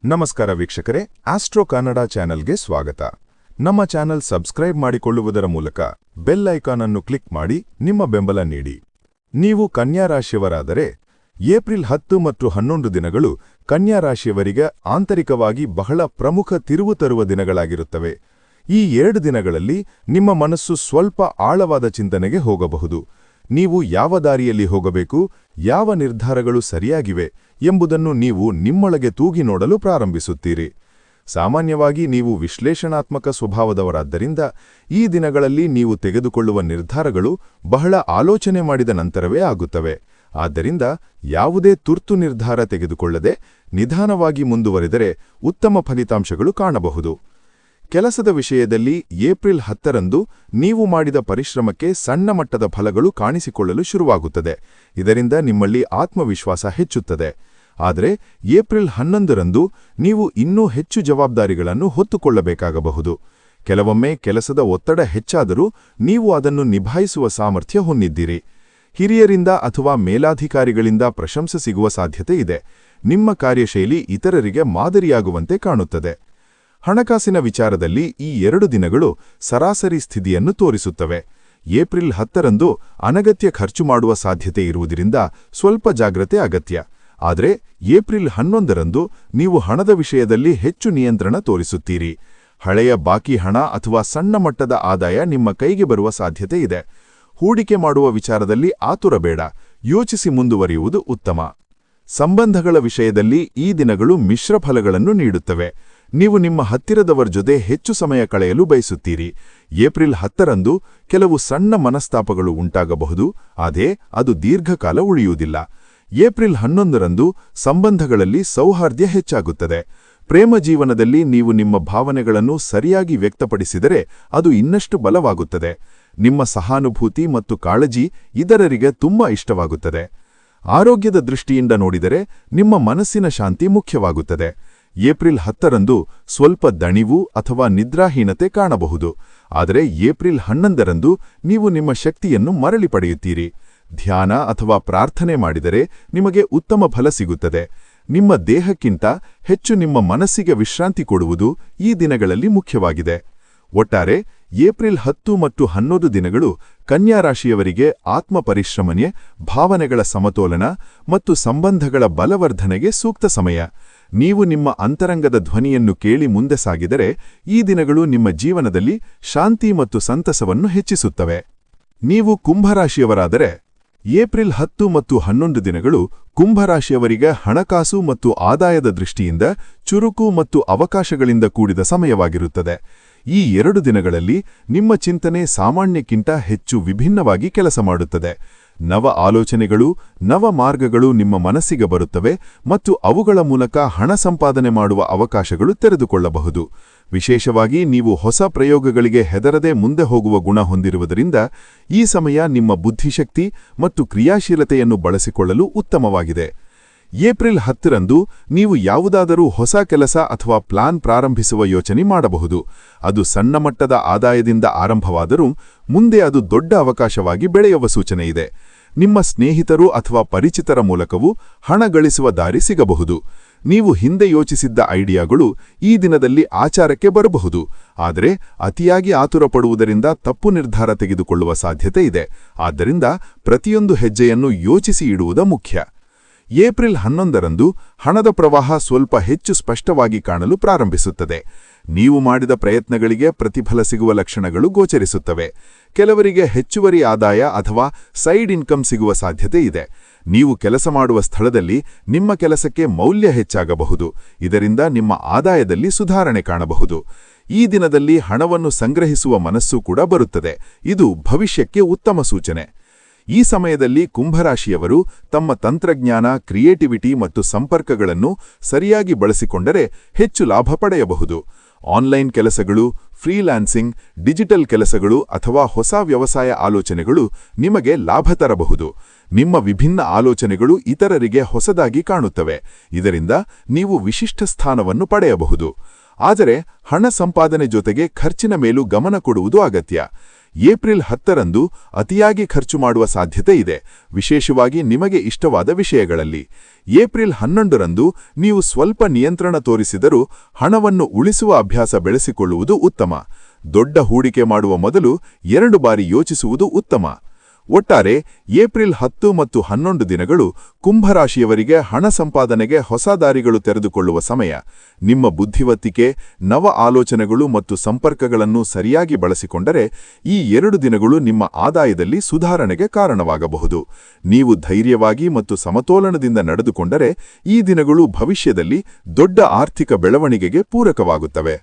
ನಮಸ್ಕಾರ ವೀಕ್ಷಕರೇ, ಆಸ್ಟ್ರೋ ಕನ್ನಡ ಚಾನೆಲ್ಗೆ ಸ್ವಾಗತ. ನಮ್ಮ ಚಾನೆಲ್ ಸಬ್ಸ್ಕ್ರೈಬ್ ಮಾಡಿಕೊಳ್ಳುವುದರ ಮೂಲಕ ಬೆಲ್ ಐಕಾನ್ ಅನ್ನು ಕ್ಲಿಕ್ ಮಾಡಿ ನಿಮ್ಮ ಬೆಂಬಲ ನೀಡಿ. ನೀವು ಕನ್ಯಾ ರಾಶಿಯವರಾದರೆ ಏಪ್ರಿಲ್ 10 ಮತ್ತು 11 ದಿನಗಳು ಕನ್ಯಾ ರಾಶಿಯವರಿಗೆ ಆಂತರಿಕವಾಗಿ ಬಹಳ ಪ್ರಮುಖ ತಿರುವು ತರುವ ದಿನಗಳಾಗಿರುತ್ತವೆ. ಈ 2 ದಿನಗಳಲ್ಲಿ ನಿಮ್ಮ ಮನಸ್ಸು ಸ್ವಲ್ಪ ಆಳವಾದ ಚಿಂತನೆಗೆ ಹೋಗಬಹುದು. ನೀವು ಯಾವ ದಾರಿಯಲ್ಲಿ ಹೋಗಬೇಕು, ಯಾವ ನಿರ್ಧಾರಗಳು ಸರಿಯಾಗಿವೆ ಎಂಬುದನ್ನು ನೀವು ನಿಮ್ಮೊಳಗೆ ತೂಗಿ ನೋಡಲು ಪ್ರಾರಂಭಿಸುತ್ತೀರಿ. ಸಾಮಾನ್ಯವಾಗಿ ನೀವು ವಿಶ್ಲೇಷಣಾತ್ಮಕ ಸ್ವಭಾವದವರಾದ್ದರಿಂದ ಈ ದಿನಗಳಲ್ಲಿ ನೀವು ತೆಗೆದುಕೊಳ್ಳುವ ನಿರ್ಧಾರಗಳು ಬಹಳ ಆಲೋಚನೆ ಮಾಡಿದ ನಂತರವೇ ಆಗುತ್ತವೆ. ಆದ್ದರಿಂದ ಯಾವುದೇ ತುರ್ತು ನಿರ್ಧಾರ ತೆಗೆದುಕೊಳ್ಳದೆ ನಿಧಾನವಾಗಿ ಮುಂದುವರೆದರೆ ಉತ್ತಮ ಫಲಿತಾಂಶಗಳು ಕಾಣಬಹುದು. ಕೆಲಸದ ವಿಷಯದಲ್ಲಿ ಏಪ್ರಿಲ್ 10ರಂದು ನೀವು ಮಾಡಿದ ಪರಿಶ್ರಮಕ್ಕೆ ಸಣ್ಣ ಮಟ್ಟದ ಫಲಗಳು ಕಾಣಿಸಿಕೊಳ್ಳಲು ಶುರುವಾಗುತ್ತದೆ. ಇದರಿಂದ ನಿಮ್ಮಲ್ಲಿ ಆತ್ಮವಿಶ್ವಾಸ ಹೆಚ್ಚುತ್ತದೆ. ಆದರೆ ಏಪ್ರಿಲ್ 11ರಂದು ನೀವು ಇನ್ನೂ ಹೆಚ್ಚು ಜವಾಬ್ದಾರಿಗಳನ್ನು ಹೊತ್ತುಕೊಳ್ಳಬೇಕಾಗಬಹುದು. ಕೆಲವೊಮ್ಮೆ ಕೆಲಸದ ಒತ್ತಡ ಹೆಚ್ಚಾದರೂ ನೀವು ಅದನ್ನು ನಿಭಾಯಿಸುವ ಸಾಮರ್ಥ್ಯ ಹೊಂದಿದ್ದೀರಿ. ಹಿರಿಯರಿಂದ ಅಥವಾ ಮೇಲಾಧಿಕಾರಿಗಳಿಂದ ಪ್ರಶಂಸೆ ಸಿಗುವ ಸಾಧ್ಯತೆ ಇದೆ. ನಿಮ್ಮ ಕಾರ್ಯಶೈಲಿ ಇತರರಿಗೆ ಮಾದರಿಯಾಗುವಂತೆ ಕಾಣುತ್ತದೆ. ಹಣಕಾಸಿನ ವಿಚಾರದಲ್ಲಿ ಈ 2 ದಿನಗಳು ಸರಾಸರಿ ಸ್ಥಿತಿಯನ್ನು ತೋರಿಸುತ್ತವೆ. ಏಪ್ರಿಲ್ 10ರಂದು ಅನಗತ್ಯ ಖರ್ಚು ಮಾಡುವ ಸಾಧ್ಯತೆ ಇರುವುದರಿಂದ ಸ್ವಲ್ಪ ಜಾಗ್ರತೆ ಅಗತ್ಯ. ಆದರೆ ಏಪ್ರಿಲ್ 11ರಂದು ನೀವು ಹಣದ ವಿಷಯದಲ್ಲಿ ಹೆಚ್ಚು ನಿಯಂತ್ರಣ ತೋರಿಸುತ್ತೀರಿ. ಹಳೆಯ ಬಾಕಿ ಹಣ ಅಥವಾ ಸಣ್ಣ ಮಟ್ಟದ ಆದಾಯ ನಿಮ್ಮ ಕೈಗೆ ಬರುವ ಸಾಧ್ಯತೆ ಇದೆ. ಹೂಡಿಕೆ ಮಾಡುವ ವಿಚಾರದಲ್ಲಿ ಆತುರಬೇಡ, ಯೋಚಿಸಿ ಮುಂದುವರಿಯುವುದು ಉತ್ತಮ. ಸಂಬಂಧಗಳ ವಿಷಯದಲ್ಲಿ ಈ ದಿನಗಳು ಮಿಶ್ರ ಫಲಗಳನ್ನು ನೀಡುತ್ತವೆ. ನೀವು ನಿಮ್ಮ ಹತ್ತಿರದವರ ಜೊತೆ ಹೆಚ್ಚು ಸಮಯ ಕಳೆಯಲು ಬಯಸುತ್ತೀರಿ. ಏಪ್ರಿಲ್ 10ರಂದು ಕೆಲವು ಸಣ್ಣ ಮನಸ್ತಾಪಗಳು ಉಂಟಾಗಬಹುದು, ಆದರೆ ಅದು ದೀರ್ಘಕಾಲ ಉಳಿಯುವುದಿಲ್ಲ. ಏಪ್ರಿಲ್ 11ರಂದು ಸಂಬಂಧಗಳಲ್ಲಿ ಸೌಹಾರ್ದ್ಯ ಹೆಚ್ಚಾಗುತ್ತದೆ. ಪ್ರೇಮ ಜೀವನದಲ್ಲಿ ನೀವು ನಿಮ್ಮ ಭಾವನೆಗಳನ್ನು ಸರಿಯಾಗಿ ವ್ಯಕ್ತಪಡಿಸಿದರೆ ಅದು ಇನ್ನಷ್ಟು ಬಲವಾಗುತ್ತದೆ. ನಿಮ್ಮ ಸಹಾನುಭೂತಿ ಮತ್ತು ಕಾಳಜಿ ಇತರರಿಗೆ ತುಂಬಾ ಇಷ್ಟವಾಗುತ್ತದೆ. ಆರೋಗ್ಯದ ದೃಷ್ಟಿಯಿಂದ ನೋಡಿದರೆ ನಿಮ್ಮ ಮನಸ್ಸಿನ ಶಾಂತಿ ಮುಖ್ಯವಾಗುತ್ತದೆ. ಏಪ್ರಿಲ್ 10ರಂದು ಸ್ವಲ್ಪ ದಣಿವು ಅಥವಾ ನಿದ್ರಾಹೀನತೆ ಕಾಣಬಹುದು. ಆದರೆ ಏಪ್ರಿಲ್ 11ರಂದು ನೀವು ನಿಮ್ಮ ಶಕ್ತಿಯನ್ನು ಮರಳಿ ಪಡೆಯುತ್ತೀರಿ. ಧ್ಯಾನ ಅಥವಾ ಪ್ರಾರ್ಥನೆ ಮಾಡಿದರೆ ನಿಮಗೆ ಉತ್ತಮ ಫಲ ಸಿಗುತ್ತದೆ. ನಿಮ್ಮ ದೇಹಕ್ಕಿಂತ ಹೆಚ್ಚು ನಿಮ್ಮ ಮನಸ್ಸಿಗೆ ವಿಶ್ರಾಂತಿ ಕೊಡುವುದು ಈ ದಿನಗಳಲ್ಲಿ ಮುಖ್ಯವಾಗಿದೆ. ಒಟ್ಟಾರೆ ಏಪ್ರಿಲ್ 10 ಮತ್ತು 11 ದಿನಗಳು ಕನ್ಯಾ ರಾಶಿಯವರಿಗೆ ಆತ್ಮ ಪರಿಶ್ರಮನೆ, ಭಾವನೆಗಳ ಸಮತೋಲನ ಮತ್ತು ಸಂಬಂಧಗಳ ಬಲವರ್ಧನೆಗೆ ಸೂಕ್ತ ಸಮಯ. ನೀವು ನಿಮ್ಮ ಅಂತರಂಗದ ಧ್ವನಿಯನ್ನು ಕೇಳಿ ಮುಂದೆ ಸಾಗಿದರೆ ಈ ದಿನಗಳು ನಿಮ್ಮ ಜೀವನದಲ್ಲಿ ಶಾಂತಿ ಮತ್ತು ಸಂತಸವನ್ನು ಹೆಚ್ಚಿಸುತ್ತವೆ. ನೀವು ಕುಂಭರಾಶಿಯವರಾದರೆ ಏಪ್ರಿಲ್ 10 ಮತ್ತು 11 ದಿನಗಳು ಕುಂಭರಾಶಿಯವರಿಗೆ ಹಣಕಾಸು ಮತ್ತು ಆದಾಯದ ದೃಷ್ಟಿಯಿಂದ ಚುರುಕು ಮತ್ತು ಅವಕಾಶಗಳಿಂದ ಕೂಡಿದ ಸಮಯವಾಗಿರುತ್ತದೆ. ಈ 2 ದಿನಗಳಲ್ಲಿ ನಿಮ್ಮ ಚಿಂತನೆ ಸಾಮಾನ್ಯಕ್ಕಿಂತ ಹೆಚ್ಚು ವಿಭಿನ್ನವಾಗಿ ಕೆಲಸ ಮಾಡುತ್ತದೆ. ನವ ಆಲೋಚನೆಗಳು, ನವ ಮಾರ್ಗಗಳು ನಿಮ್ಮ ಮನಸ್ಸಿಗೆ ಬರುತ್ತವೆ ಮತ್ತು ಅವುಗಳ ಮೂಲಕ ಹಣ ಸಂಪಾದನೆ ಮಾಡುವ ಅವಕಾಶಗಳು ತೆರೆದುಕೊಳ್ಳಬಹುದು. ವಿಶೇಷವಾಗಿ ನೀವು ಹೊಸ ಪ್ರಯೋಗಗಳಿಗೆ ಹೆದರದೆ ಮುಂದೆ ಹೋಗುವ ಗುಣ ಹೊಂದಿರುವುದರಿಂದ ಈ ಸಮಯ ನಿಮ್ಮ ಬುದ್ಧಿಶಕ್ತಿ ಮತ್ತು ಕ್ರಿಯಾಶೀಲತೆಯನ್ನು ಬಳಸಿಕೊಳ್ಳಲು ಉತ್ತಮವಾಗಿದೆ. ಏಪ್ರಿಲ್ 10ರಂದು ನೀವು ಯಾವುದಾದರೂ ಹೊಸ ಕೆಲಸ ಅಥವಾ ಪ್ಲಾನ್ ಪ್ರಾರಂಭಿಸುವ ಯೋಚನೆ ಮಾಡಬಹುದು. ಅದು ಸಣ್ಣ ಮಟ್ಟದ ಆದಾಯದಿಂದ ಆರಂಭವಾದರೂ ಮುಂದೆ ಅದು ದೊಡ್ಡ ಅವಕಾಶವಾಗಿ ಬೆಳೆಯುವ ಸೂಚನೆ ಇದೆ. ನಿಮ್ಮ ಸ್ನೇಹಿತರು ಅಥವಾ ಪರಿಚಿತರ ಮೂಲಕವೂ ಹಣ ಗಳಿಸುವ ದಾರಿ ಸಿಗಬಹುದು. ನೀವು ಹಿಂದೆ ಯೋಚಿಸಿದ್ದ ಐಡಿಯಾಗಳು ಈ ದಿನದಲ್ಲಿ ಆಚಾರಕ್ಕೆ ಬರಬಹುದು. ಆದರೆ ಅತಿಯಾಗಿ ಆತುರಪಡುವುದರಿಂದ ತಪ್ಪು ನಿರ್ಧಾರ ತೆಗೆದುಕೊಳ್ಳುವ ಸಾಧ್ಯತೆ ಇದೆ. ಆದ್ದರಿಂದ ಪ್ರತಿಯೊಂದು ಹೆಜ್ಜೆಯನ್ನು ಯೋಚಿಸಿ ಇಡುವುದು ಮುಖ್ಯ. ಏಪ್ರಿಲ್ 11ರಂದು ಹಣದ ಪ್ರವಾಹ ಸ್ವಲ್ಪ ಹೆಚ್ಚು ಸ್ಪಷ್ಟವಾಗಿ ಕಾಣಲು ಪ್ರಾರಂಭಿಸುತ್ತದೆ. ನೀವು ಮಾಡಿದ ಪ್ರಯತ್ನಗಳಿಗೆ ಪ್ರತಿಫಲ ಸಿಗುವ ಲಕ್ಷಣಗಳು ಗೋಚರಿಸುತ್ತವೆ. ಕೆಲವರಿಗೆ ಹೆಚ್ಚುವರಿ ಆದಾಯ ಅಥವಾ ಸೈಡ್ ಇನ್ಕಮ್ ಸಿಗುವ ಸಾಧ್ಯತೆ ಇದೆ. ನೀವು ಕೆಲಸ ಮಾಡುವ ಸ್ಥಳದಲ್ಲಿ ನಿಮ್ಮ ಕೆಲಸಕ್ಕೆ ಮೌಲ್ಯ ಹೆಚ್ಚಾಗಬಹುದು. ಇದರಿಂದ ನಿಮ್ಮ ಆದಾಯದಲ್ಲಿ ಸುಧಾರಣೆ ಕಾಣಬಹುದು. ಈ ದಿನದಲ್ಲಿ ಹಣವನ್ನು ಸಂಗ್ರಹಿಸುವ ಮನಸ್ಸು ಕೂಡ ಬರುತ್ತದೆ. ಇದು ಭವಿಷ್ಯಕ್ಕೆ ಉತ್ತಮ ಸೂಚನೆ. ಈ ಸಮಯದಲ್ಲಿ ಕುಂಭರಾಶಿಯವರು ತಮ್ಮ ತಂತ್ರಜ್ಞಾನ, ಕ್ರಿಯೇಟಿವಿಟಿ ಮತ್ತು ಸಂಪರ್ಕಗಳನ್ನು ಸರಿಯಾಗಿ ಬಳಸಿಕೊಂಡರೆ ಹೆಚ್ಚು ಲಾಭ ಪಡೆಯಬಹುದು. ಆನ್ಲೈನ್ ಕೆಲಸಗಳು, ಫ್ರೀಲಾನ್ಸಿಂಗ್, ಡಿಜಿಟಲ್ ಕೆಲಸಗಳು ಅಥವಾ ಹೊಸ ವ್ಯವಸಾಯ ಆಲೋಚನೆಗಳು ನಿಮಗೆ ಲಾಭ ತರಬಹುದು. ನಿಮ್ಮ ವಿಭಿನ್ನ ಆಲೋಚನೆಗಳು ಇತರರಿಗೆ ಹೊಸದಾಗಿ ಕಾಣುತ್ತವೆ. ಇದರಿಂದ ನೀವು ವಿಶಿಷ್ಟ ಸ್ಥಾನವನ್ನು ಪಡೆಯಬಹುದು. ಆದರೆ ಹಣ ಸಂಪಾದನೆ ಜೊತೆಗೆ ಖರ್ಚಿನ ಮೇಲೂ ಗಮನ ಕೊಡುವುದು ಅಗತ್ಯ. ಏಪ್ರಿಲ್ 10ರಂದು ಅತಿಯಾಗಿ ಖರ್ಚು ಮಾಡುವ ಸಾಧ್ಯತೆ ಇದೆ, ವಿಶೇಷವಾಗಿ ನಿಮಗೆ ಇಷ್ಟವಾದ ವಿಷಯಗಳಲ್ಲಿ. ಏಪ್ರಿಲ್ 11ರಂದು ನೀವು ಸ್ವಲ್ಪ ನಿಯಂತ್ರಣ ತೋರಿಸಿದರೂ ಹಣವನ್ನು ಉಳಿಸುವ ಅಭ್ಯಾಸ ಬೆಳೆಸಿಕೊಳ್ಳುವುದು ಉತ್ತಮ. ದೊಡ್ಡ ಹೂಡಿಕೆ ಮಾಡುವ ಮೊದಲು 2 ಬಾರಿ ಯೋಚಿಸುವುದು ಉತ್ತಮ. ಒಟ್ಟಾರೆ ಏಪ್ರಿಲ್ 10 ಮತ್ತು 11 ದಿನಗಳು ಕುಂಭರಾಶಿಯವರಿಗೆ ಹಣ ಸಂಪಾದನೆಗೆ ಹೊಸ ದಾರಿಗಳು ತೆರೆದುಕೊಳ್ಳುವ ಸಮಯ. ನಿಮ್ಮ ಬುದ್ಧಿವತ್ತಿಕೆ, ನವ ಆಲೋಚನೆಗಳು ಮತ್ತು ಸಂಪರ್ಕಗಳನ್ನು ಸರಿಯಾಗಿ ಬಳಸಿಕೊಂಡರೆ ಈ 2 ದಿನಗಳು ನಿಮ್ಮ ಆದಾಯದಲ್ಲಿ ಸುಧಾರಣೆಗೆ ಕಾರಣವಾಗಬಹುದು. ನೀವು ಧೈರ್ಯವಾಗಿ ಮತ್ತು ಸಮತೋಲನದಿಂದ ನಡೆದುಕೊಂಡರೆ ಈ ದಿನಗಳು ಭವಿಷ್ಯದಲ್ಲಿ ದೊಡ್ಡ ಆರ್ಥಿಕ ಬೆಳವಣಿಗೆಗೆ ಪೂರಕವಾಗುತ್ತವೆ.